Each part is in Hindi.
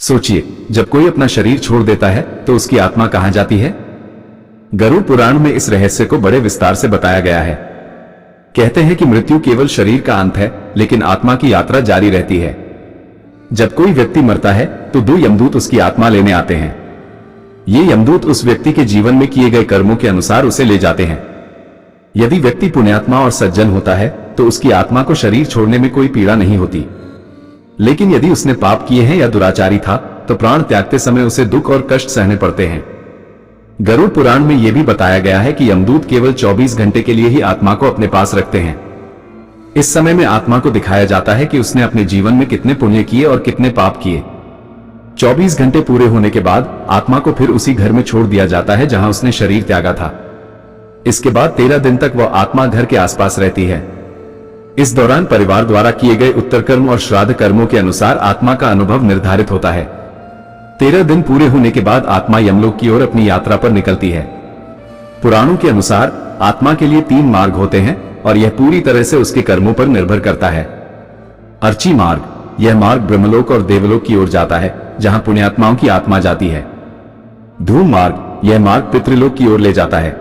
सोचिए, जब कोई अपना शरीर छोड़ देता है तो उसकी आत्मा कहां जाती है? गरुड़ पुराण में इस रहस्य को बड़े विस्तार से बताया गया है। कहते हैं कि मृत्यु केवल शरीर का अंत है, लेकिन आत्मा की यात्रा जारी रहती है। जब कोई व्यक्ति मरता है तो 2 यमदूत उसकी आत्मा लेने आते हैं। ये यमदूत उस व्यक्ति के जीवन में किए गए कर्मों के अनुसार उसे ले जाते हैं। यदि व्यक्ति पुण्यात्मा और सज्जन होता है तो उसकी आत्मा को शरीर छोड़ने में कोई पीड़ा नहीं होती, लेकिन यदि उसने पाप किए हैं या दुराचारी था तो प्राण त्यागते समय उसे दुख और कष्ट सहने पड़ते हैं। गरुड़ पुराण में यह भी बताया गया है कि यमदूत केवल 24 घंटे के लिए ही आत्मा को अपने पास रखते हैं। इस समय में आत्मा को दिखाया जाता है कि उसने अपने जीवन में कितने पुण्य किए और कितने पाप किए। 24 घंटे पूरे होने के बाद आत्मा को फिर उसी घर में छोड़ दिया जाता है जहां उसने शरीर त्यागा था। इसके बाद 13 दिन तक वह आत्मा घर के आसपास रहती है। इस दौरान परिवार द्वारा किए गए उत्तर कर्म और श्राद्ध कर्मों के अनुसार आत्मा का अनुभव निर्धारित होता है। 13 दिन पूरे होने के बाद आत्मा यमलोक की ओर अपनी यात्रा पर निकलती है। पुराणों के अनुसार आत्मा के लिए 3 मार्ग होते हैं और यह पूरी तरह से उसके कर्मों पर निर्भर करता है। अर्ची मार्ग, यह मार्ग ब्रह्मलोक और देवलोक की ओर जाता है जहां पुण्यात्माओं की आत्मा जाती है। धूम मार्ग, यह मार्ग पितृलोक की ओर ले जाता है।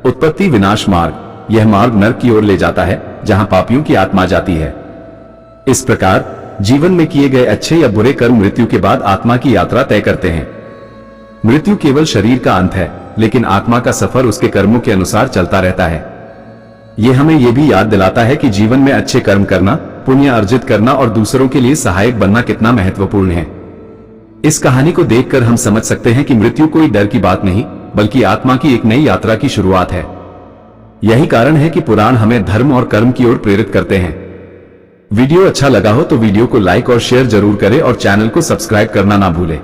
उत्पत्ति विनाश मार्ग, यह मार्ग नरक की ओर ले जाता है जहां पापियों की आत्मा जाती है। इस प्रकार जीवन में किए गए अच्छे या बुरे कर्म मृत्यु के बाद आत्मा की यात्रा तय करते हैं। मृत्यु केवल शरीर का अंत है, लेकिन आत्मा का सफर उसके कर्मों के अनुसार चलता रहता है। यह हमें यह भी याद दिलाता है कि जीवन में अच्छे कर्म करना, पुण्य अर्जित करना और दूसरों के लिए सहायक बनना कितना महत्वपूर्ण है। इस कहानी को देखकर हम समझ सकते हैं कि मृत्यु कोई डर की बात नहीं, बल्कि आत्मा की एक नई यात्रा की शुरुआत है। यही कारण है कि पुराण हमें धर्म और कर्म की ओर प्रेरित करते हैं। वीडियो अच्छा लगा हो तो वीडियो को लाइक और शेयर जरूर करें और चैनल को सब्सक्राइब करना ना भूलें।